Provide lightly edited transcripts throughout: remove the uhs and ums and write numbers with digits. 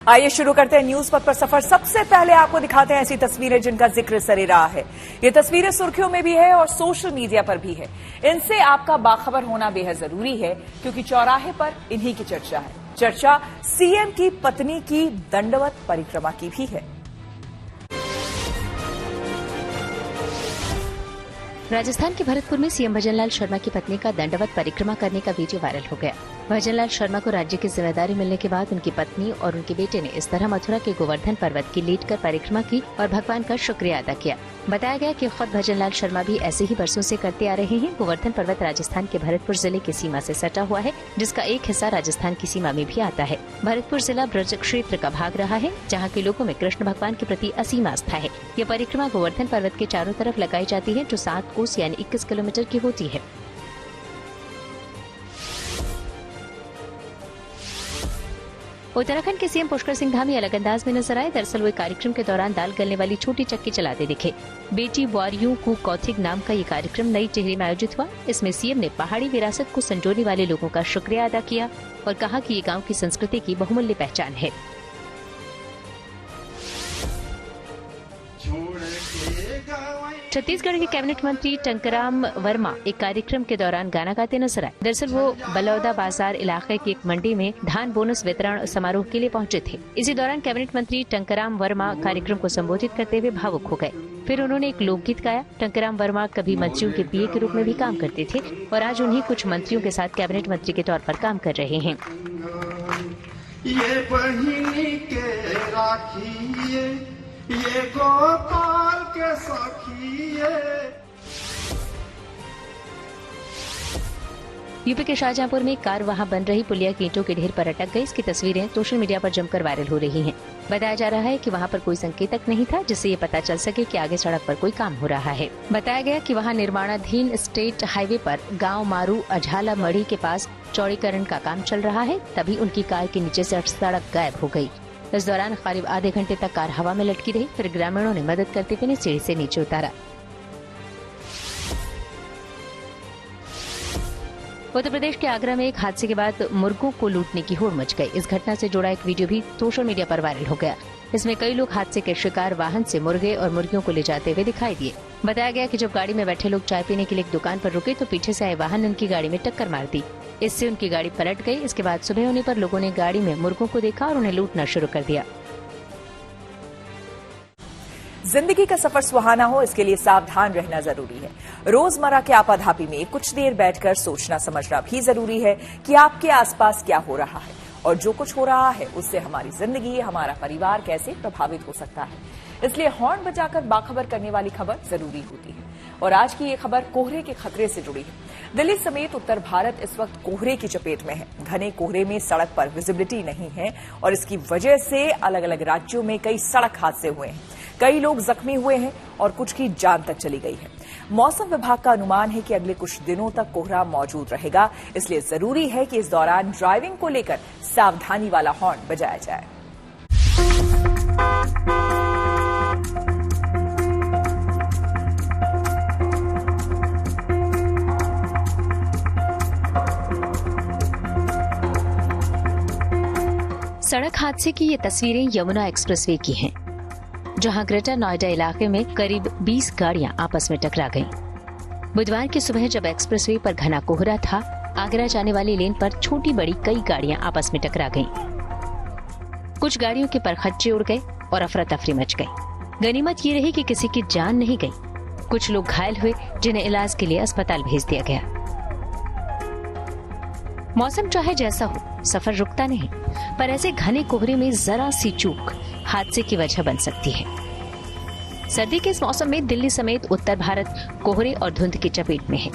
आइए शुरू करते हैं न्यूज पथ पर सफर। सबसे पहले आपको दिखाते हैं ऐसी तस्वीरें जिनका जिक्र सरे रहा है। ये तस्वीरें सुर्खियों में भी है और सोशल मीडिया पर भी है। इनसे आपका बाखबर होना बेहद जरूरी है क्योंकि चौराहे पर इन्हीं की चर्चा है। चर्चा सीएम की पत्नी की दंडवत परिक्रमा की भी है। राजस्थान के भरतपुर में सीएम भजनलाल शर्मा की पत्नी का दंडवत परिक्रमा करने का वीडियो वायरल हो गया। भजनलाल शर्मा को राज्य की जिम्मेदारी मिलने के बाद उनकी पत्नी और उनके बेटे ने इस तरह मथुरा के गोवर्धन पर्वत की लेट कर परिक्रमा की और भगवान का शुक्रिया अदा किया। बताया गया कि खुद भजनलाल शर्मा भी ऐसे ही बरसों से करते आ रहे हैं। गोवर्धन पर्वत राजस्थान के भरतपुर जिले की सीमा से सटा हुआ है, जिसका एक हिस्सा राजस्थान की सीमा में भी आता है। भरतपुर जिला ब्रज क्षेत्र का भाग रहा है, जहाँ के लोगों में कृष्ण भगवान के प्रति असीम आस्था है। ये परिक्रमा गोवर्धन पर्वत के चारों तरफ लगाई जाती है, जो 7 कोस यानी 21 किलोमीटर की होती है। उत्तराखंड के सीएम पुष्कर सिंह धामी अलग अंदाज में नजर आए। दरअसल वो कार्यक्रम के दौरान दाल गलने वाली छोटी चक्की चलाते दिखे। बेटी बुआरियों को कौथिग नाम का ये कार्यक्रम नई टिहरी में आयोजित हुआ। इसमें सीएम ने पहाड़ी विरासत को संजोने वाले लोगों का शुक्रिया अदा किया और कहा कि ये गांव की संस्कृति की बहुमूल्य पहचान है। छत्तीसगढ़ के कैबिनेट मंत्री टंकराम वर्मा एक कार्यक्रम के दौरान गाना गाते नजर आए। दरअसल वो बलौदा बाजार इलाके की एक मंडी में धान बोनस वितरण समारोह के लिए पहुंचे थे। इसी दौरान कैबिनेट मंत्री टंकराम वर्मा कार्यक्रम को संबोधित करते हुए भावुक हो गए। फिर उन्होंने एक लोकगीत गाया। टंकराम वर्मा कभी मंत्रियों के पीए के रूप में भी काम करते थे और आज उन्हीं कुछ मंत्रियों के साथ कैबिनेट मंत्री के तौर पर काम कर रहे हैं। ये बहिनी के राखिए, ये गोपाल के सखिए। यूपी के शाहजहांपुर में कार वहां बन रही पुलिया की ईंटों के ढेर पर अटक गई। इसकी तस्वीरें सोशल मीडिया पर जमकर वायरल हो रही हैं। बताया जा रहा है कि वहां पर कोई संकेतक नहीं था जिससे ये पता चल सके कि आगे सड़क पर कोई काम हो रहा है। बताया गया कि वहां निर्माणाधीन स्टेट हाईवे पर गांव मारू अझाला मढ़ी के पास चौड़ीकरण का काम चल रहा है। तभी उनकी कार के नीचे से सड़क गायब हो गयी। इस दौरान करीब आधे घंटे तक कार हवा में लटकी रही। फिर ग्रामीणों ने मदद करते हुए सीढ़ी से नीचे उतारा। उत्तर प्रदेश के आगरा में एक हादसे के बाद मुर्गों को लूटने की होड़ मच गई। इस घटना से जुड़ा एक वीडियो भी सोशल मीडिया पर वायरल हो गया। इसमें कई लोग हादसे के शिकार वाहन से मुर्गे और मुर्गियों को ले जाते हुए दिखाई दिए। बताया गया कि जब गाड़ी में बैठे लोग चाय पीने के लिए एक दुकान पर रुके तो पीछे से आए वाहन ने उनकी गाड़ी में टक्कर मार दी। इससे उनकी गाड़ी पलट गई। इसके बाद सुबह होने पर लोगों ने गाड़ी में मुर्गों को देखा और उन्हें लूटना शुरू कर दिया। जिंदगी का सफर सुहाना हो, इसके लिए सावधान रहना जरूरी है। रोजमर्रा के आपाधापी में कुछ देर बैठकर सोचना समझना भी जरूरी है कि आपके आसपास क्या हो रहा है और जो कुछ हो रहा है उससे हमारी जिंदगी, हमारा परिवार कैसे प्रभावित हो सकता है। इसलिए हॉर्न बजाकर बाखबर करने वाली खबर जरूरी होती है। और आज की ये खबर कोहरे के खतरे से जुड़ी है। दिल्ली समेत उत्तर भारत इस वक्त कोहरे की चपेट में है। घने कोहरे में सड़क पर विजिबिलिटी नहीं है और इसकी वजह से अलग अलग राज्यों में कई सड़क हादसे हुए हैं। कई लोग जख्मी हुए हैं और कुछ की जान तक चली गई है। मौसम विभाग का अनुमान है कि अगले कुछ दिनों तक कोहरा मौजूद रहेगा। इसलिए जरूरी है कि इस दौरान ड्राइविंग को लेकर सावधानी वाला हॉर्न बजाया जाए। सड़क हादसे की ये तस्वीरें यमुना एक्सप्रेसवे की हैं, जहां ग्रेटर नोएडा इलाके में करीब 20 गाड़ियां आपस में टकरा गईं। बुधवार की सुबह जब एक्सप्रेसवे पर घना कोहरा था, आगरा जाने वाली लेन पर छोटी बड़ी कई गाड़ियां आपस में टकरा गईं। कुछ गाड़ियों के परखच्चे उड़ गए और अफरा तफरी मच गई। गनीमत ये रही कि किसी की जान नहीं गई। कुछ लोग घायल हुए, जिन्हें इलाज के लिए अस्पताल भेज दिया गया। मौसम चाहे जैसा हो, सफर रुकता नहीं, पर ऐसे घने कोहरे में जरा सी चूक हादसे की वजह बन सकती है। सर्दी के इस मौसम में दिल्ली समेत उत्तर भारत कोहरे और धुंध की चपेट में है।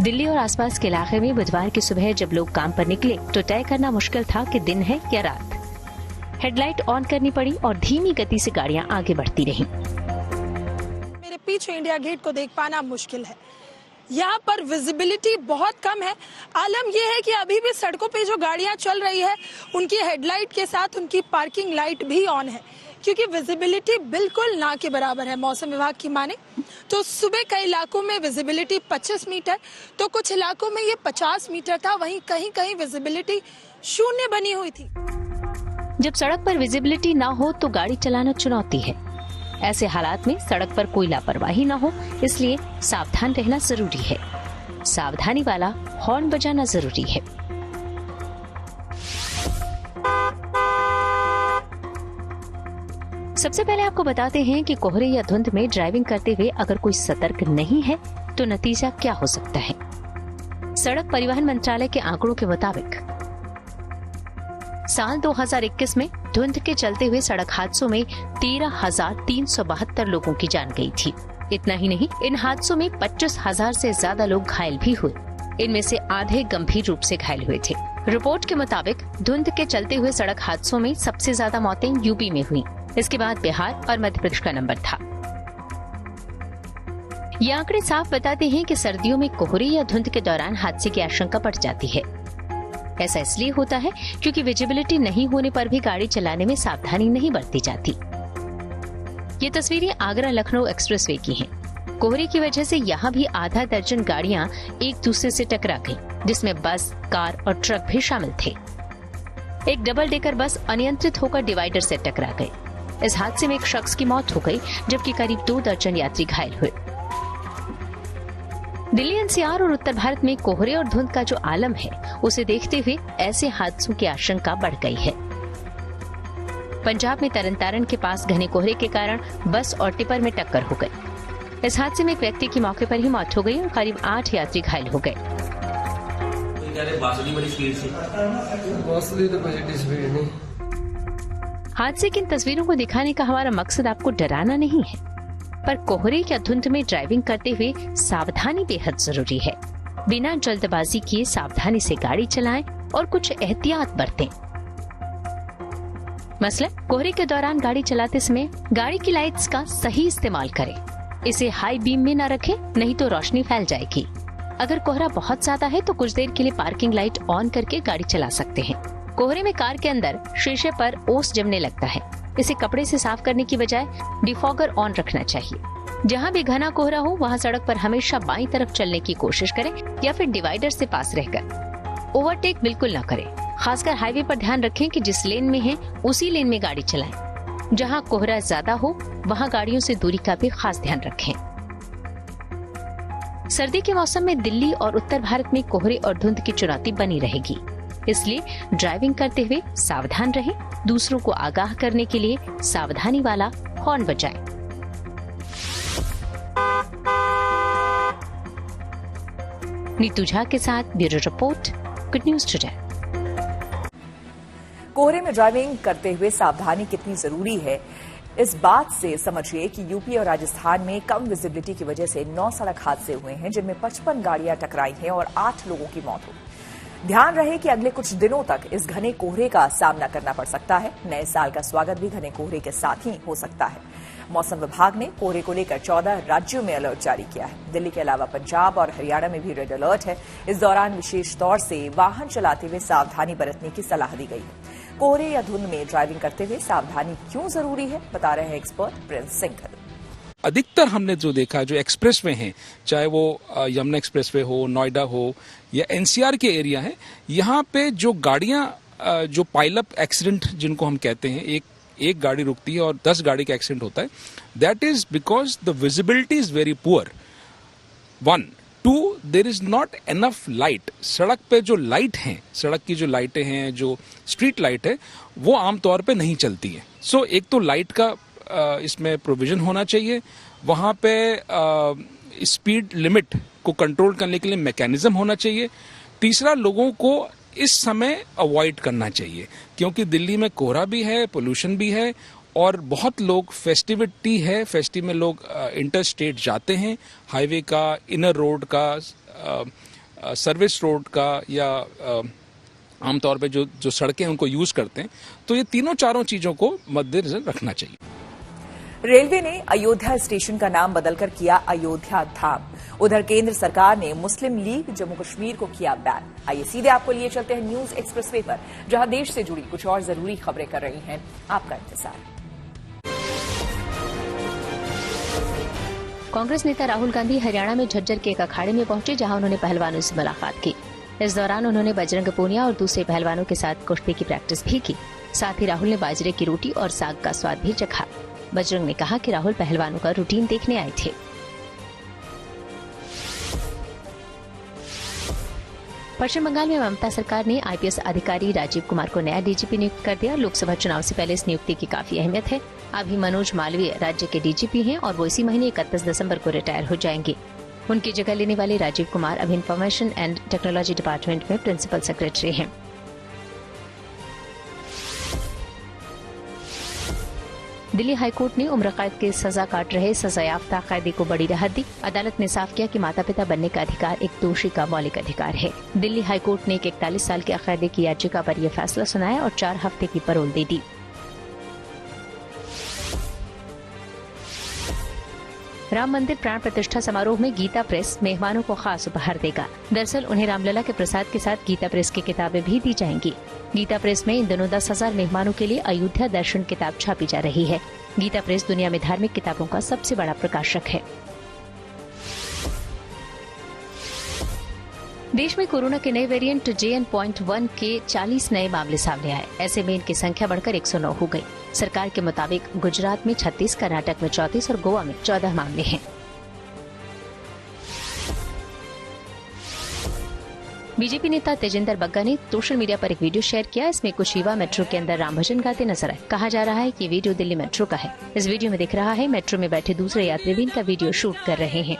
दिल्ली और आसपास के इलाके में बुधवार की सुबह जब लोग काम पर निकले तो तय करना मुश्किल था कि दिन है या रात। हेडलाइट ऑन करनी पड़ी और धीमी गति से गाड़ियां आगे बढ़ती रहीं। मेरे पीछे इंडिया गेट को देख पाना मुश्किल है। यहाँ पर विजिबिलिटी बहुत कम है। आलम यह है कि अभी भी सड़कों पे जो गाड़ियाँ चल रही है उनकी हेडलाइट के साथ उनकी पार्किंग लाइट भी ऑन है, क्योंकि विजिबिलिटी बिल्कुल ना के बराबर है। मौसम विभाग की माने तो सुबह कई इलाकों में विजिबिलिटी 25 मीटर तो कुछ इलाकों में ये 50 मीटर था। वहीं कहीं कहीं विजिबिलिटी 0 बनी हुई थी। जब सड़क पर विजिबिलिटी ना हो तो गाड़ी चलाना चुनौती है। ऐसे हालात में सड़क पर कोई लापरवाही ना हो, इसलिए सावधान रहना जरूरी है। सावधानी वाला हॉर्न बजाना जरूरी है। सबसे पहले आपको बताते हैं कि कोहरे या धुंध में ड्राइविंग करते हुए अगर कोई सतर्क नहीं है तो नतीजा क्या हो सकता है। सड़क परिवहन मंत्रालय के आंकड़ों के मुताबिक साल 2021 में धुंध के चलते हुए सड़क हादसों में 13,372 लोगों की जान गई थी। इतना ही नहीं, इन हादसों में 25,000 से ज्यादा लोग घायल भी हुए। इनमें से आधे गंभीर रूप से घायल हुए थे। रिपोर्ट के मुताबिक धुंध के चलते हुए सड़क हादसों में सबसे ज्यादा मौतें यूपी में हुई। इसके बाद बिहार और मध्य प्रदेश का नंबर था। ये आंकड़े साफ बताते हैं कि सर्दियों में कोहरे या धुंध के दौरान हादसे की आशंका बढ़ जाती है। ऐसा इसलिए होता है क्योंकि विजिबिलिटी नहीं होने पर भी गाड़ी चलाने में सावधानी नहीं बरती जाती। ये तस्वीरें आगरा लखनऊ एक्सप्रेसवे की हैं। कोहरे की वजह से यहाँ भी आधा दर्जन गाड़ियाँ एक दूसरे से टकरा गईं, जिसमें बस, कार और ट्रक भी शामिल थे। एक डबल डेकर बस अनियंत्रित होकर डिवाइडर से टकरा गई। इस हादसे में एक शख्स की मौत हो गई, जबकि करीब 2 दर्जन यात्री घायल हुए। दिल्ली एनसीआर और उत्तर भारत में कोहरे और धुंध का जो आलम है, उसे देखते हुए ऐसे हादसों की आशंका बढ़ गई है। पंजाब में तरन के पास घने कोहरे के कारण बस और टिपर में टक्कर हो गई। इस हादसे में एक व्यक्ति की मौके पर ही मौत हो गई और करीब 8 यात्री घायल हो गए। हादसे की इन तस्वीरों को दिखाने का हमारा मकसद आपको डराना नहीं है, पर कोहरे या धुंध में ड्राइविंग करते हुए सावधानी बेहद जरूरी है। बिना जल्दबाजी किए सावधानी से गाड़ी चलाएं और कुछ एहतियात बरतें। मसलन, कोहरे के दौरान गाड़ी चलाते समय गाड़ी की लाइट्स का सही इस्तेमाल करें। इसे हाई बीम में न रखें, नहीं तो रोशनी फैल जाएगी। अगर कोहरा बहुत ज्यादा है तो कुछ देर के लिए पार्किंग लाइट ऑन करके गाड़ी चला सकते हैं। कोहरे में कार के अंदर शीशे पर ओस जमने लगता है। इसे कपड़े से साफ करने की बजाय डिफॉगर ऑन रखना चाहिए। जहाँ भी घना कोहरा हो वहाँ सड़क पर हमेशा बाईं तरफ चलने की कोशिश करें या फिर डिवाइडर से पास रहकर। ओवरटेक बिल्कुल न करें। खासकर हाईवे पर ध्यान रखें कि जिस लेन में है उसी लेन में गाड़ी चलाएं। जहाँ कोहरा ज्यादा हो वहाँ गाड़ियों से दूरी का भी खास ध्यान रखें। सर्दी के मौसम में दिल्ली और उत्तर भारत में कोहरे और धुंध की चुनौती बनी रहेगी, इसलिए ड्राइविंग करते हुए सावधान रहें। दूसरों को आगाह करने के लिए सावधानी वाला हॉर्न बजाएं। नीतू झा के साथ bureau report, good news today. कोहरे में ड्राइविंग करते हुए सावधानी कितनी जरूरी है, इस बात से समझिए कि यूपी और राजस्थान में कम विजिबिलिटी की वजह से 9 सड़क हादसे हुए हैं, जिनमें 55 गाड़ियां टकराई हैं और 8 लोगों की मौत हुई। ध्यान रहे कि अगले कुछ दिनों तक इस घने कोहरे का सामना करना पड़ सकता है। नए साल का स्वागत भी घने कोहरे के साथ ही हो सकता है। मौसम विभाग ने कोहरे को लेकर 14 राज्यों में अलर्ट जारी किया है। दिल्ली के अलावा पंजाब और हरियाणा में भी रेड अलर्ट है। इस दौरान विशेष तौर से वाहन चलाते हुए सावधानी बरतने की सलाह दी गई है। कोहरे या धुंध में ड्राइविंग करते हुए सावधानी क्यों जरूरी है, बता रहे हैं एक्सपर्ट प्रिंस सिंघल। अधिकतर हमने जो देखा, जो एक्सप्रेसवे हैं, चाहे वो यमुना एक्सप्रेसवे हो, नोएडा हो या एनसीआर के एरिया है, यहाँ पे जो गाड़ियां जो पाइलअप एक्सीडेंट जिनको हम कहते हैं, एक गाड़ी रुकती है और 10 गाड़ी का एक्सीडेंट होता है, that is because the visibility is very poor. 1, 2, there is not enough light. सड़क पे जो लाइट हैं, सड़क की जो लाइटें हैं, जो स्ट्रीट लाइट है, वो आमतौर पे नहीं चलती है। सो एक तो लाइट का इसमें प्रोविजन होना चाहिए। वहाँ पे स्पीड लिमिट को कंट्रोल करने के लिए मैकेनिज्म होना चाहिए। तीसरा, लोगों को इस समय अवॉइड करना चाहिए, क्योंकि दिल्ली में कोहरा भी है, पोल्यूशन भी है और बहुत लोग फेस्टिविटी है, फेस्टिव में लोग इंटर स्टेट जाते हैं, हाईवे का, इनर रोड का, सर्विस रोड का या आमतौर पे जो सड़कें उनको यूज करते हैं। तो ये तीनों चारों चीजों को मद्देनजर रखना चाहिए। रेलवे ने अयोध्या स्टेशन का नाम बदलकर किया अयोध्या धाम। उधर केंद्र सरकार ने मुस्लिम लीग जम्मू कश्मीर को किया बैन। आइए सीधे आपको लिए चलते हैं न्यूज एक्सप्रेसवे पर, जहां देश से जुड़ी कुछ और जरूरी खबरें कर रही हैं आपका इंतजार। कांग्रेस नेता राहुल गांधी हरियाणा में झज्जर के एक अखाड़े में पहुंचे, जहां उन्होंने पहलवानों से मुलाकात की। इस दौरान उन्होंने बजरंग पूनिया और दूसरे पहलवानों के साथ कुश्ती की प्रैक्टिस भी की। साथ ही राहुल ने बाजरे की रोटी और साग का स्वाद भी चखा। बजरंग ने कहा कि राहुल पहलवानों का रूटीन देखने आए थे। पश्चिम बंगाल में ममता सरकार ने आईपीएस अधिकारी राजीव कुमार को नया डीजीपी नियुक्त कर दिया। लोकसभा चुनाव से पहले इस नियुक्ति की काफी अहमियत है। अभी मनोज मालवीय राज्य के डीजीपी हैं और वो इसी महीने 31 दिसंबर को रिटायर हो जाएंगे। उनकी जगह लेने वाले राजीव कुमार अब इंफॉर्मेशन एंड टेक्नोलॉजी डिपार्टमेंट में प्रिंसिपल सेक्रेटरी हैं। दिल्ली हाईकोर्ट ने उम्र कैद की सजा काट रहे सजायाफ्ता कैदी को बड़ी राहत दी। अदालत ने साफ किया कि माता पिता बनने का अधिकार एक दोषी का मौलिक अधिकार है। दिल्ली हाईकोर्ट ने एक 41 साल के कैदी की याचिका पर यह फैसला सुनाया और 4 हफ्ते की पैरोल दे दी। राम मंदिर प्राण प्रतिष्ठा समारोह में गीता प्रेस मेहमानों को खास उपहार देगा। दरअसल उन्हें रामलला के प्रसाद के साथ गीता प्रेस की किताबें भी दी जाएंगी। गीता प्रेस में इन दिनों 10,000 मेहमानों के लिए अयोध्या दर्शन किताब छापी जा रही है। गीता प्रेस दुनिया में धार्मिक किताबों का सबसे बड़ा प्रकाशक है। देश में कोरोना के नए वेरिएंट JN.1 के 40 नए मामले सामने आए। ऐसे में इनकी संख्या बढ़कर 109 हो गई। सरकार के मुताबिक गुजरात में 36, कर्नाटक में 34 और गोवा में 14 मामले हैं। बीजेपी नेता तेजिंदर बग्गा ने सोशल मीडिया पर एक वीडियो शेयर किया। इसमें कुछ युवा मेट्रो के अंदर राम भजन गाते नजर आए। कहा जा रहा है कि वीडियो दिल्ली मेट्रो का है। इस वीडियो में दिख रहा है मेट्रो में बैठे दूसरे यात्री भी इनका वीडियो शूट कर रहे हैं।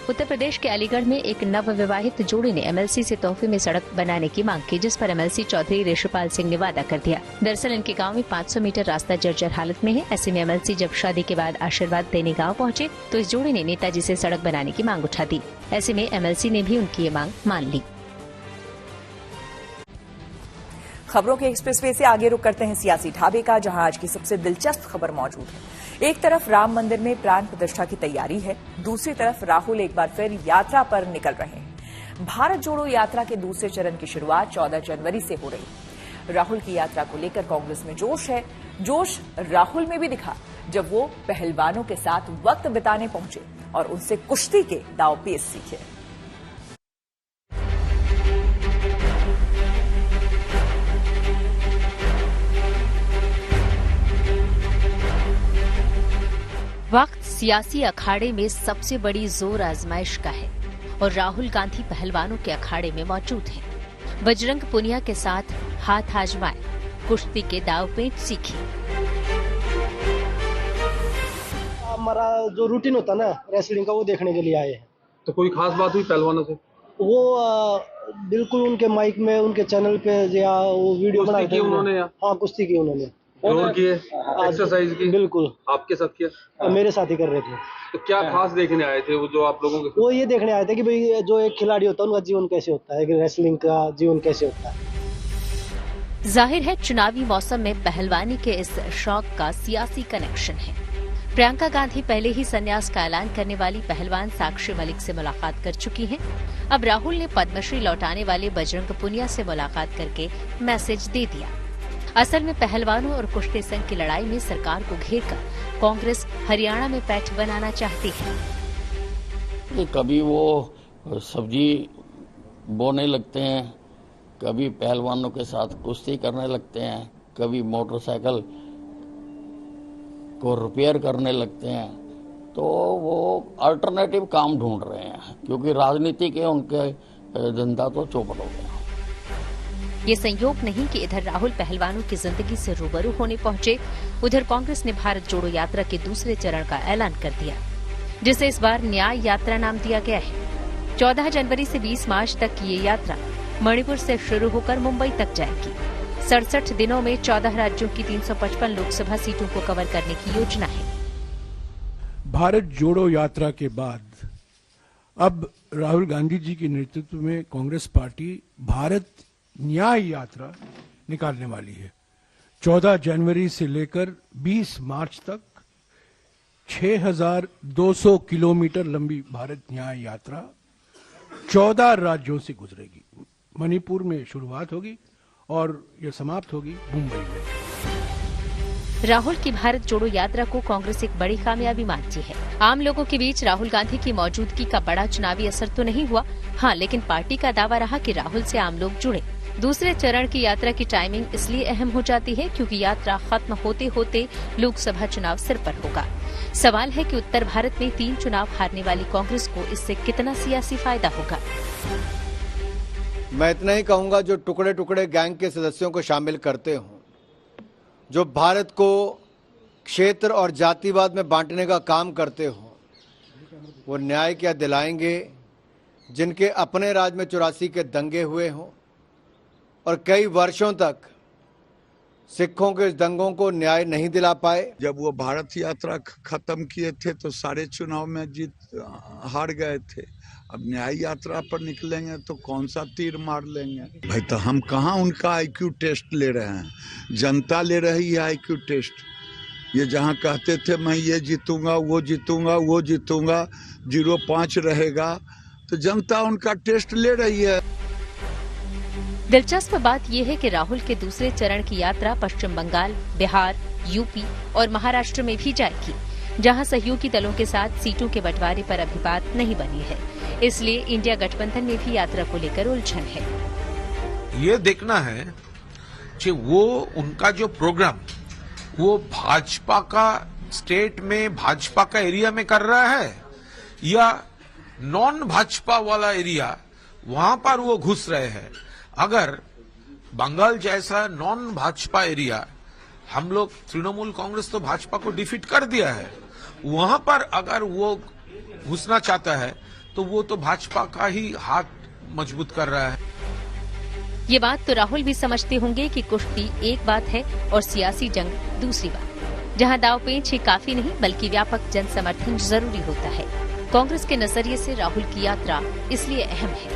उत्तर प्रदेश के अलीगढ़ में एक नवविवाहित जोड़ी ने MLC से तोहफे में सड़क बनाने की मांग की, जिस पर MLC चौधरी ऋषिपाल सिंह ने वादा कर दिया। दरअसल इनके गांव में 500 मीटर रास्ता जर्जर हालत में है। ऐसे में MLC जब शादी के बाद आशीर्वाद देने गांव पहुंचे तो इस जोड़ी ने नेताजी से सड़क बनाने की मांग उठा दी। ऐसे में MLC ने भी उनकी ये मांग मान ली। खबरों के एक्सप्रेसवे से आगे रुक करते हैं सियासी ढाबे का, जहां आज की सबसे दिलचस्प खबर मौजूद है। एक तरफ राम मंदिर में प्राण प्रतिष्ठा की तैयारी है, दूसरी तरफ राहुल एक बार फिर यात्रा पर निकल रहे हैं। भारत जोड़ो यात्रा के दूसरे चरण की शुरुआत 14 जनवरी से हो रही है। राहुल की यात्रा को लेकर कांग्रेस में जोश है। जोश राहुल में भी दिखा जब वो पहलवानों के साथ वक्त बिताने पहुंचे और उनसे कुश्ती के दांवपेच सीखे। वक्त सियासी अखाड़े में सबसे बड़ी जोर आजमाइश का है और राहुल गांधी पहलवानों के अखाड़े में मौजूद हैं। बजरंग पुनिया के साथ हाथ आजमाए, कुश्ती के दांवपेच सीखे। हमारा जो रूटीन होता ना रेसलिंग का, वो देखने के लिए आए हैं। तो कोई खास बात हुई पहलवानों से? वो बिल्कुल उनके माइक में, उनके चैनल पे या वो वीडियो बनाई थी उन्होंने? हाँ, कुश्ती की उन्होंने, जोर किए, एक्सरसाइज की। बिल्कुल। आपके साथ किया? मेरे साथ ही कर रहे थे। तो क्या खास देखने आए थे वो जो आप लोगों के? वो ये देखने आए थे कि भाई जो एक खिलाड़ी होता है उनका जीवन कैसे होता है, रेसलिंग का जीवन कैसे होता है। जाहिर है चुनावी मौसम में पहलवानी के इस शौक का सियासी कनेक्शन है। प्रियंका गांधी पहले ही संन्यास का ऐलान करने वाली पहलवान साक्षी मलिक से मुलाकात कर चुकी हैं। अब राहुल ने पद्मश्री लौटाने वाले बजरंग पुनिया से मुलाकात करके मैसेज दे दिया। असल में पहलवानों और कुश्ती संघ की लड़ाई में सरकार को घेरकर कांग्रेस हरियाणा में पैठ बनाना चाहती है। कभी वो सब्जी बोने लगते हैं, कभी पहलवानों के साथ कुश्ती करने लगते हैं, कभी मोटरसाइकिल को रिपेयर करने लगते हैं। तो वो अल्टरनेटिव काम ढूंढ रहे हैं, क्योंकि राजनीति के उनके धंधा तो चौपट हो गया। ये संयोग नहीं कि इधर राहुल पहलवानों की जिंदगी से रूबरू होने पहुंचे, उधर कांग्रेस ने भारत जोड़ो यात्रा के दूसरे चरण का ऐलान कर दिया, जिसे इस बार न्याय यात्रा नाम दिया गया है। 14 जनवरी से 20 मार्च तक ये यात्रा मणिपुर से शुरू होकर मुंबई तक जाएगी। 67 दिनों में 14 राज्यों की 355 लोकसभा सीटों को कवर करने की योजना है। भारत जोड़ो यात्रा के बाद अब राहुल गांधी जी के नेतृत्व में कांग्रेस पार्टी भारत न्याय यात्रा निकालने वाली है। 14 जनवरी से लेकर 20 मार्च तक 6,200 किलोमीटर लंबी भारत न्याय यात्रा 14 राज्यों से गुजरेगी। मणिपुर में शुरुआत होगी और यह समाप्त होगी मुंबई में। राहुल की भारत जोड़ो यात्रा को कांग्रेस एक बड़ी कामयाबी मानती है। आम लोगों के बीच राहुल गांधी की मौजूदगी का बड़ा चुनावी असर तो नहीं हुआ, हाँ, लेकिन पार्टी का दावा रहा कि राहुल से आम लोग जुड़े। दूसरे चरण की यात्रा की टाइमिंग इसलिए अहम हो जाती है क्योंकि यात्रा खत्म होते होते लोकसभा चुनाव सिर पर होगा। सवाल है कि उत्तर भारत में 3 चुनाव हारने वाली कांग्रेस को इससे कितना सियासी फायदा होगा। मैं इतना ही कहूंगा, जो टुकड़े टुकड़े गैंग के सदस्यों को शामिल करते हों, जो भारत को क्षेत्र और जातिवाद में बांटने का काम करते हों, वो न्याय क्या दिलाएंगे जिनके अपने राज में 84 के दंगे हुए हों और कई वर्षों तक सिखों के दंगों को न्याय नहीं दिला पाए। जब वो भारत यात्रा खत्म किए थे तो सारे चुनाव में हार गए थे। अब न्याय यात्रा पर निकलेंगे तो कौन सा तीर मार लेंगे भाई। तो हम कहाँ उनका आईक्यू टेस्ट ले रहे हैं, जनता ले रही है आईक्यू टेस्ट। ये जहाँ कहते थे मैं ये जीतूंगा वो जीतूंगा वो जीतूंगा, 0-5 रहेगा, तो जनता उनका टेस्ट ले रही है। दिलचस्प बात यह है कि राहुल के दूसरे चरण की यात्रा पश्चिम बंगाल, बिहार, यूपी और महाराष्ट्र में भी जाएगी, जहां सहयोगी दलों के साथ सीटों के बंटवारे पर अभी बात नहीं बनी है। इसलिए इंडिया गठबंधन में भी यात्रा को लेकर उलझन है। ये देखना है कि वो उनका जो प्रोग्राम वो भाजपा का स्टेट में, भाजपा का एरिया में कर रहा है या नॉन भाजपा वाला एरिया वहां पर वो घुस रहे हैं। अगर बंगाल जैसा नॉन भाजपा एरिया, हम लोग तृणमूल कांग्रेस तो भाजपा को डिफीट कर दिया है, वहां पर अगर वो घुसना चाहता है तो वो तो भाजपा का ही हाथ मजबूत कर रहा है। ये बात तो राहुल भी समझते होंगे कि कुश्ती एक बात है और सियासी जंग दूसरी बात, जहां दांवपेच ही काफी नहीं बल्कि व्यापक जन समर्थन जरूरी होता है। कांग्रेस के नजरिए से राहुल की यात्रा इसलिए अहम है।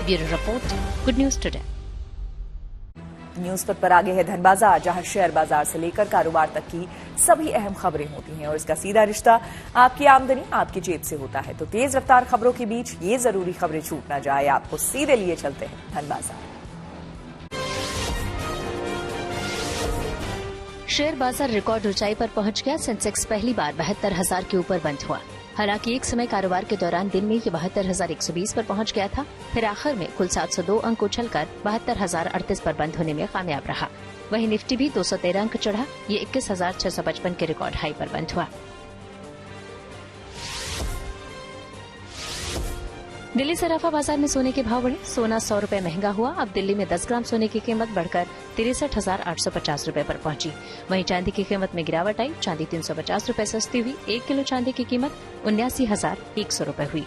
Bureau report, good news today. News पर आगे है धन बाजार, जहां शेयर बाजार से लेकर कारोबार तक की सभी अहम खबरें होती हैं और इसका सीधा रिश्ता आपकी आमदनी आपकी जेब से होता है। तो तेज रफ्तार खबरों के बीच ये जरूरी खबरें छूट ना जाए, आपको सीधे लिए चलते हैं धन बाजार। शेयर बाजार रिकॉर्ड ऊंचाई पर पहुंच गया। सेंसेक्स पहली बार 72,000 के ऊपर बंद हुआ। हालांकि एक समय कारोबार के दौरान दिन में ये 72,120 पर पहुंच गया था, फिर आखिर में कुल 702 अंक उछलकर 72,038 पर बंद होने में कामयाब रहा। वहीं निफ्टी भी 213 अंक चढ़ा, ये 21,655 के रिकॉर्ड हाई पर बंद हुआ। दिल्ली सराफा बाजार में सोने के भाव बढ़े। सोना 100 रुपए महंगा हुआ। अब दिल्ली में 10 ग्राम सोने की कीमत बढ़कर 63,850 रुपए पर पहुंची। वहीं चांदी की कीमत में गिरावट आई। चांदी 350 रुपए सस्ती हुई। 1 किलो चांदी की कीमत 79,100 रुपए हुई।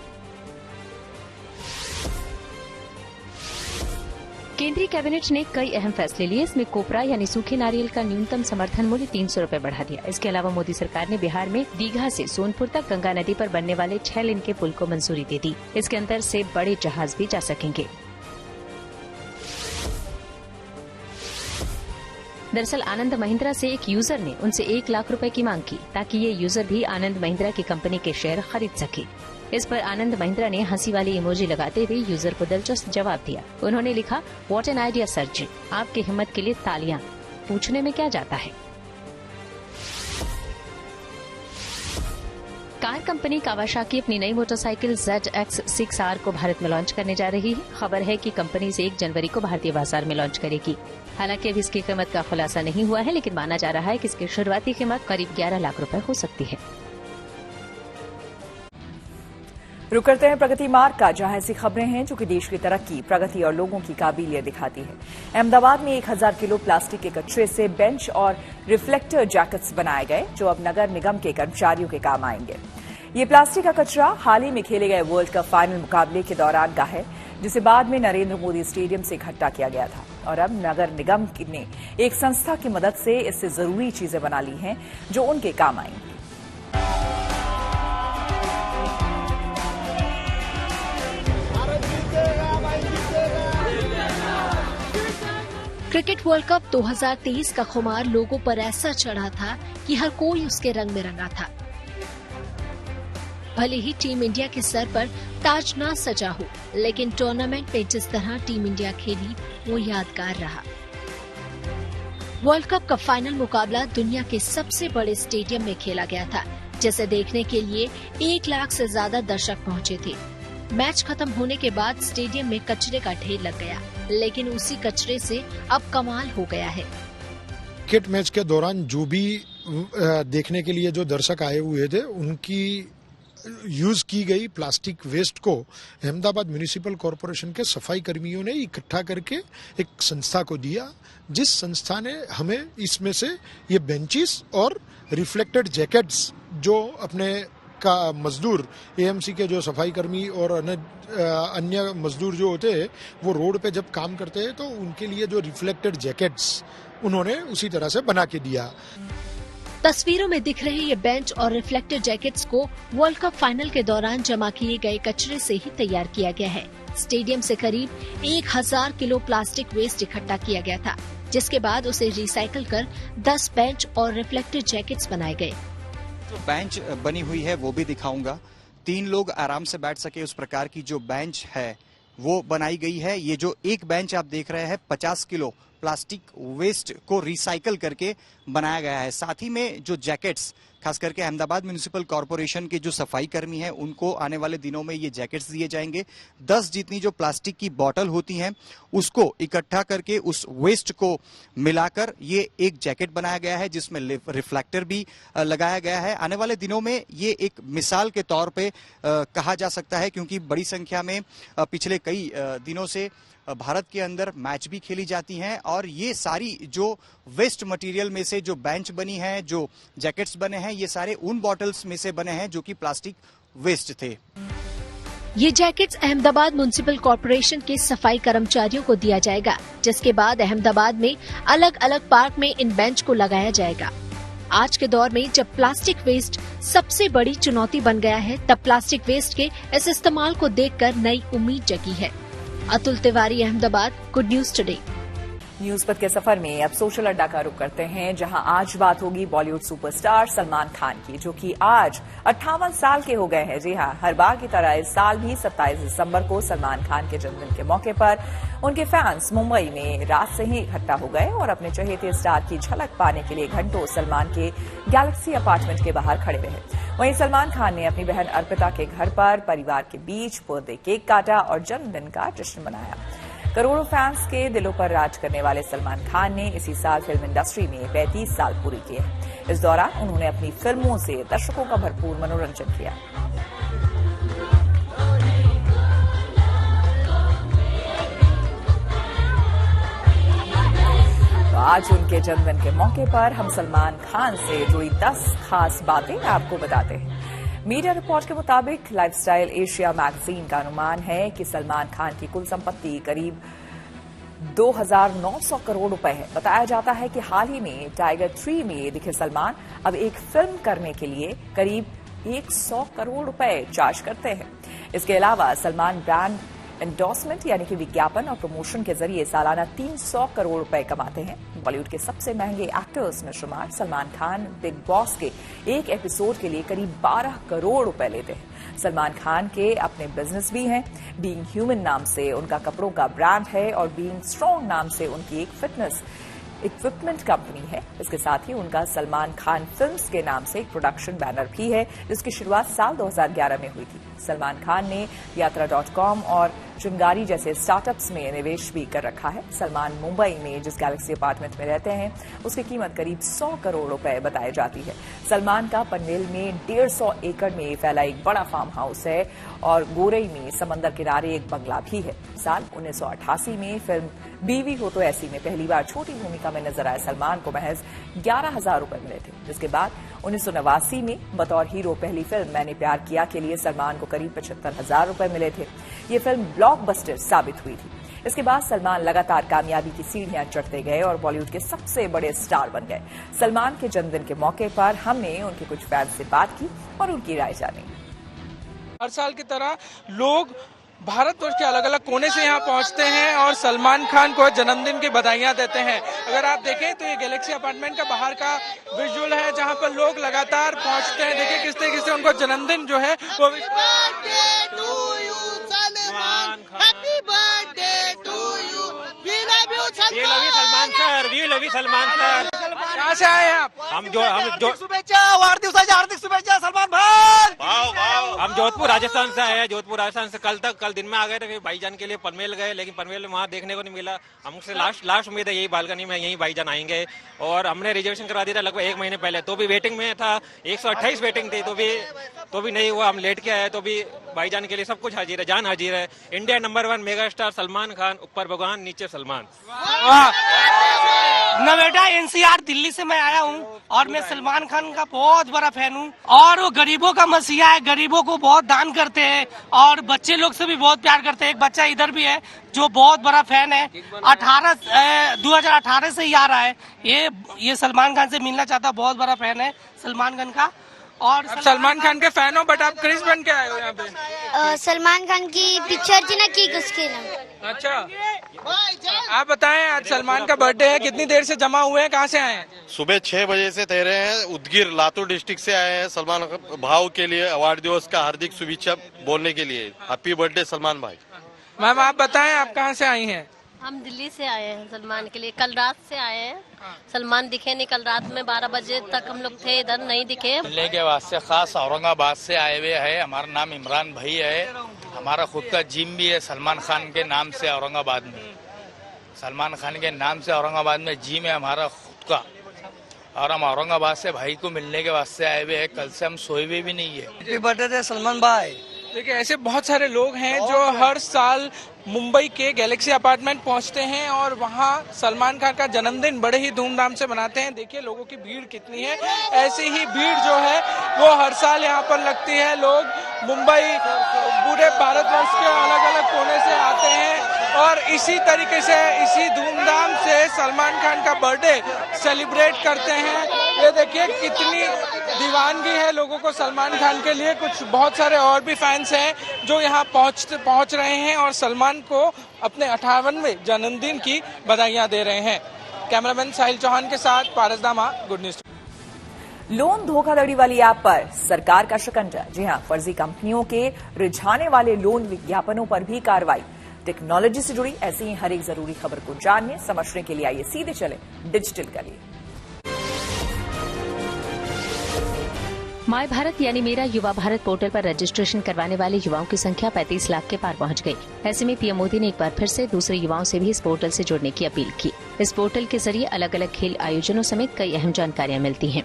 केंद्रीय कैबिनेट ने कई अहम फैसले लिए। इसमें कोपरा यानी सूखे नारियल का न्यूनतम समर्थन मूल्य 300 रुपए बढ़ा दिया। इसके अलावा मोदी सरकार ने बिहार में दीघा से सोनपुर तक गंगा नदी पर बनने वाले 6 लेन के पुल को मंजूरी दे दी। इसके अंदर से बड़े जहाज भी जा सकेंगे। दरअसल आनंद महिंद्रा से एक यूजर ने उनसे 1 लाख रुपए की मांग की ताकि ये यूजर भी आनंद महिंद्रा की कंपनी के शेयर खरीद सके। इस पर आनंद महिंद्रा ने हंसी वाली इमोजी लगाते हुए यूजर को दिलचस्प जवाब दिया। उन्होंने लिखा, व्हाट एन आइडिया सर जी, आपकी हिम्मत के लिए तालियां, पूछने में क्या जाता है। कार कंपनी कावासाकी अपनी नई मोटरसाइकिल ZX6R को भारत में लॉन्च करने जा रही है। खबर है कि कंपनी से 1 जनवरी को भारतीय बाजार में लॉन्च करेगी। हालांकि अभी इसकी कीमत का खुलासा नहीं हुआ है, लेकिन माना जा रहा है कि इसकी शुरुआती कीमत करीब 11 लाख रुपए हो सकती है। रुक करते हैं प्रगति मार्ग का, जहां ऐसी खबरें हैं जो कि देश की तरक्की, प्रगति और लोगों की काबिलियत दिखाती है। अहमदाबाद में 1000 किलो प्लास्टिक के कचरे से बेंच और रिफ्लेक्टर जैकेट्स बनाए गए, जो अब नगर निगम के कर्मचारियों के काम आएंगे। ये प्लास्टिक का कचरा हाल ही में खेले गए वर्ल्ड कप फाइनल मुकाबले के दौरान का है, जिसे बाद में नरेंद्र मोदी स्टेडियम से इकट्ठा किया गया था। और अब नगर निगम ने एक संस्था की मदद से इससे जरूरी चीजें बना ली हैं जो उनके काम आएंगी। क्रिकेट वर्ल्ड कप 2023 का खुमार लोगों पर ऐसा चढ़ा था कि हर कोई उसके रंग में रंगा था। भले ही टीम इंडिया के सर पर ताज ना सजा हो, लेकिन टूर्नामेंट में जिस तरह टीम इंडिया खेली वो यादगार रहा। वर्ल्ड कप का फाइनल मुकाबला दुनिया के सबसे बड़े स्टेडियम में खेला गया था। जिसे देखने के लिए 1 लाख से ज्यादा दर्शक पहुंचे थे। मैच खत्म होने के बाद स्टेडियम में कचरे का ढेर लग गया, लेकिन उसी कचरे से अब कमाल हो गया है। क्रिकेट मैच के दौरान जो भी देखने के लिए जो दर्शक आए हुए थे, उनकी यूज की गई प्लास्टिक वेस्ट को अहमदाबाद म्युनिसिपल कॉरपोरेशन के सफाई कर्मियों ने इकट्ठा करके एक संस्था को दिया, जिस संस्था ने हमें इसमें से ये बेंचेस और रिफ्लेक्टेड जैकेट्स जो अपने का मजदूर एएमसी के जो सफाई कर्मी और अन्य मजदूर जो होते हैं वो रोड पे जब काम करते हैं तो उनके लिए जो रिफ्लेक्टेड जैकेट्स उन्होंने उसी तरह से बना के दिया। तस्वीरों में दिख रहे ये बेंच और रिफ्लेक्टेड जैकेट्स को वर्ल्ड कप फाइनल के दौरान जमा किए गए कचरे से ही तैयार किया गया है। स्टेडियम से करीब 1000 किलो प्लास्टिक वेस्ट इकट्ठा किया गया था, जिसके बाद उसे रिसाइकिल कर 10 बेंच और रिफ्लेक्टेड जैकेट्स बनाए गए। जो बेंच बनी हुई है वो भी दिखाऊंगा। 3 लोग आराम से बैठ सके उस प्रकार की जो बेंच है वो बनाई गई है। ये जो एक बेंच आप देख रहे हैं 50 किलो प्लास्टिक वेस्ट को रिसाइकल करके बनाया गया है। साथ ही में जो जैकेट्स, खास करके अहमदाबाद म्युनिसिपल कॉरपोरेशन के जो सफाई कर्मी हैं उनको आने वाले दिनों में ये जैकेट्स दिए जाएंगे। 10 जितनी जो प्लास्टिक की बोतल होती हैं उसको इकट्ठा करके उस वेस्ट को मिलाकर ये एक जैकेट बनाया गया है, जिसमें रिफ्लेक्टर भी लगाया गया है। आने वाले दिनों में ये एक मिसाल के तौर पे कहा जा सकता है, क्योंकि बड़ी संख्या में पिछले कई दिनों से भारत के अंदर मैच भी खेली जाती हैं और ये सारी जो वेस्ट मटेरियल में से जो बेंच बनी है, जो जैकेट्स बने हैं, ये सारे उन बॉटल्स में से बने हैं जो कि प्लास्टिक वेस्ट थे। ये जैकेट्स अहमदाबाद म्युनिसिपल कॉरपोरेशन के सफाई कर्मचारियों को दिया जाएगा, जिसके बाद अहमदाबाद में अलग अलग पार्क में इन बेंच को लगाया जाएगा। आज के दौर में जब प्लास्टिक वेस्ट सबसे बड़ी चुनौती बन गया है, तब प्लास्टिक वेस्ट के इस इस्तेमाल को देखकर नई उम्मीद जगी है। Atul Tiwari, Ahmedabad, good news today. News पथ के सफर में अब सोशल अड्डा का रुख करते हैं, जहां आज बात होगी बॉलीवुड सुपरस्टार सलमान खान की, जो कि आज 58 साल के हो गए हैं। जी हां, हर बार की तरह इस साल भी 27 दिसंबर को सलमान खान के जन्मदिन के मौके पर उनके फैंस मुंबई में रात से ही इकट्ठा हो गए और अपने चहेते स्टार की झलक पाने के लिए घंटों सलमान के गैलेक्सी अपार्टमेंट के बाहर खड़े रहे। वहीं सलमान खान ने अपनी बहन अर्पिता के घर पर परिवार के बीच बर्थडे केक काटा और जन्मदिन का जश्न मनाया। करोड़ों फैंस के दिलों पर राज करने वाले सलमान खान ने इसी साल फिल्म इंडस्ट्री में 35 साल पूरी किए। इस दौरान उन्होंने अपनी फिल्मों से दर्शकों का भरपूर मनोरंजन किया। तो आज उनके जन्मदिन के मौके पर हम सलमान खान से जुड़ी 10 खास बातें आपको बताते हैं। मीडिया रिपोर्ट के मुताबिक लाइफस्टाइल एशिया मैगजीन का अनुमान है कि सलमान खान की कुल संपत्ति करीब 2,900 करोड़ रुपए है। बताया जाता है कि हाल ही में टाइगर 3 में दिखे सलमान अब एक फिल्म करने के लिए करीब 100 करोड़ रुपए चार्ज करते हैं। इसके अलावा सलमान ब्रांड एंडोर्समेंट यानी कि विज्ञापन और प्रमोशन के जरिए सालाना 300 करोड़ रुपए कमाते हैं। बॉलीवुड के सबसे महंगे एक्टर्स में शुमार सलमान खान बिग बॉस के एक एपिसोड के लिए करीब 12 करोड़ रुपए लेते हैं। सलमान खान के अपने बिजनेस भी हैं। बीइंग ह्यूमन नाम से उनका कपड़ों का ब्रांड है और बीइंग स्ट्रॉन्ग नाम से उनकी एक फिटनेस इक्विपमेंट कंपनी है। इसके साथ ही उनका सलमान खान फिल्म्स के नाम से एक प्रोडक्शन बैनर भी है, जिसकी शुरुआत साल 2011 में हुई थी। सलमान खान ने यात्रा.com और चिंगारी जैसे स्टार्टअप्स में निवेश भी कर रखा है। सलमान मुंबई में जिस गैलेक्सी अपार्टमेंट में रहते हैं उसकी कीमत करीब 100 करोड़ रुपए बताई जाती है। सलमान का पनवेल में 150 एकड़ में फैला एक बड़ा फार्म हाउस है और गोरई में समंदर किनारे एक बंगला भी है। साल 1988 में फिल्म बीवी हो तो ऐसी में पहली बार छोटी भूमिका में नजर आए सलमान को महज 11,000 रुपए मिले थे, जिसके बाद 1989 में बतौर हीरो पहली फिल्म मैंने प्यार किया के लिए सलमान को करीब 75,000 रुपए मिले थे। ये फिल्म ब्लॉकबस्टर साबित हुई थी। इसके बाद सलमान लगातार कामयाबी की सीढ़ियां चढ़ते गए और बॉलीवुड के सबसे बड़े स्टार बन गए। सलमान के जन्मदिन के मौके पर हमने उनके कुछ फैंस से बात की और उनकी राय जानी। हर साल की तरह लोग भारतवर्ष के अलग अलग कोने से यहाँ पहुँचते हैं और सलमान खान को जन्मदिन की बधाइयाँ देते हैं। अगर आप देखें तो ये गैलेक्सी अपार्टमेंट का बाहर का विजुअल है, जहाँ पर लोग लगातार पहुँचते हैं। देखिए किस तरीके से उनको जन्मदिन जो है वो सलमान सर। कहाँ से आए हैं आप? हम जो शुभेच्छा, हार्दिक शुभेच्छा सलमान भाई। हम जोधपुर राजस्थान से आए हैं। जोधपुर राजस्थान से कल दिन में आ गए थे, फिर भाईजान के लिए पनवेल गए, लेकिन पनवेल में वहाँ देखने को नहीं मिला। हमसे लास्ट उम्मीद है यही बालकनी में यही भाईजान आएंगे। और हमने रिजर्वेशन करा दिया था लगभग 1 महीने पहले, तो भी वेटिंग में था। 128 वेटिंग थी, तो भी नहीं हुआ। हम लेट के आए, तो भी भाईजान के लिए सब कुछ हाजिर है, जान हाजिर है। India number 1 mega star Salman Khan, ऊपर भगवान नीचे सलमान। न बेटा, एनसीआर दिल्ली से मैं आया हूँ और मैं सलमान खान का बहुत बड़ा फैन हूँ। और वो गरीबों का मसीहा है, गरीबों को बहुत दान करते हैं और बच्चे लोग से भी बहुत प्यार करते हैं। एक बच्चा इधर भी है जो बहुत बड़ा फैन है। 2018 से ही आ रहा है। ये सलमान खान से मिलना चाहता, बहुत बड़ा फैन है सलमान खान का। और सलमान खान के फैन हो, बट आप क्रिस बन के आए हो यहाँ पे? सलमान खान की पिक्चर थी ना, किक, उसके नाम। अच्छा, आप बताएं, आज सलमान का बर्थडे है, कितनी देर से जमा हुए हैं, कहाँ से आए हैं? सुबह 6 बजे से ठहरे हैं, उदगीर लातूर डिस्ट्रिक्ट से आए हैं। सलमान भाव के लिए अवार्ड दिवस का हार्दिक शुभेच्छा बोलने के लिए। हैप्पी बर्थडे सलमान भाई। मैम आप बताएं, आप कहाँ से आई हैं? हम दिल्ली से आए हैं सलमान के लिए। कल रात से आए हैं, सलमान दिखे नहीं। कल रात में 12 बजे तक हम लोग थे, इधर नहीं दिखे। मिलने के वास्ते खास औरंगाबाद से आए हुए हैं। हमारा नाम इमरान भाई है। हमारा खुद का जिम भी है सलमान खान के नाम से औरंगाबाद में। सलमान खान के नाम से औरंगाबाद में जिम है हमारा खुद का। और हम औरंगाबाद से भाई को मिलने के वास्ते आए हुए हैं। कल से हम सोए हुए भी नहीं है। हैप्पी बर्थडे सलमान भाई। देखिए, ऐसे बहुत सारे लोग हैं जो हर साल मुंबई के गैलेक्सी अपार्टमेंट पहुंचते हैं और वहां सलमान खान का जन्मदिन बड़े ही धूमधाम से मनाते हैं। देखिए लोगों की भीड़ कितनी है। ऐसी ही भीड़ जो है वो हर साल यहाँ पर लगती है। लोग मुंबई, पूरे भारतवर्ष के अलग अलग कोने से आते हैं और इसी तरीके से, इसी धूमधाम से सलमान खान का बर्थडे सेलिब्रेट करते हैं। ये देखिए कितनी दीवानगी है लोगों को सलमान खान के लिए। कुछ बहुत सारे और भी फैंस हैं जो यहाँ पहुँच रहे हैं और सलमान को अपने 58वें जन्मदिन की बधाइयां दे रहे हैं। कैमरामैन साहिल चौहान के साथ पारस दामा, गुड न्यूज। लोन धोखाधड़ी वाली ऐप पर सरकार का शिकंजा। जी हां, फर्जी कंपनियों के रिझाने वाले लोन विज्ञापनों पर भी कार्रवाई। टेक्नोलॉजी से जुड़ी ऐसी ही हर एक जरूरी खबर को जानने समझने के लिए आइए सीधे चले डिजिटल के लिए। माय भारत यानी मेरा युवा भारत पोर्टल पर रजिस्ट्रेशन करवाने वाले युवाओं की संख्या 35 लाख के पार पहुंच गई। ऐसे में पीएम मोदी ने एक बार फिर से दूसरे युवाओं से भी इस पोर्टल से जुड़ने की अपील की। इस पोर्टल के जरिए अलग अलग खेल आयोजनों समेत कई अहम जानकारियां मिलती हैं।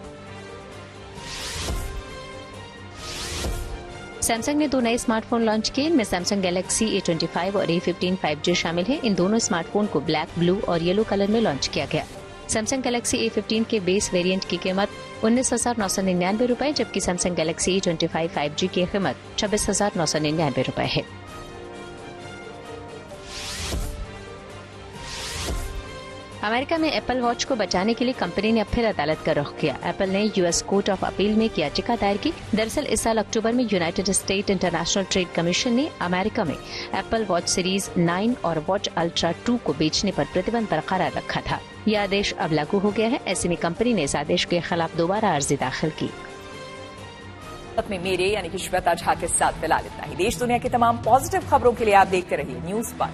सैमसंग ने 2 नए स्मार्टफोन लॉन्च किए। इनमें सैमसंग गैलेक्सी A25 और A15 5G शामिल हैं। इन दोनों स्मार्टफोन को ब्लैक, ब्लू और येलो कलर में लॉन्च किया गया। सैमसंग गैलेक्सी A15 के बेस वेरिएंट की कीमत 19,999 रुपए, जबकि सैमसंग गैलेक्सी A25 5G की कीमत 26,999 रुपए है। अमेरिका में एप्पल वॉच को बचाने के लिए कंपनी ने अब फिर अदालत का रुख किया। एप्पल ने यूएस कोर्ट ऑफ अपील में याचिका दायर की। दरअसल इस साल अक्टूबर में United state international trade commission ने अमेरिका में एप्पल वॉच सीरीज 9 और वॉच अल्ट्रा 2 को बेचने पर प्रतिबंध बरकरार रखा था। यह आदेश अब लागू हो गया है। ऐसे में कंपनी ने इस आदेश के खिलाफ दोबारा अर्जी दाखिल की। में मेरे यानी कि श्वेता झा के साथ फिलहाल इतना ही। देश दुनिया की तमाम पॉजिटिव खबरों के लिए आप देखते रहिए न्यूज़ 5।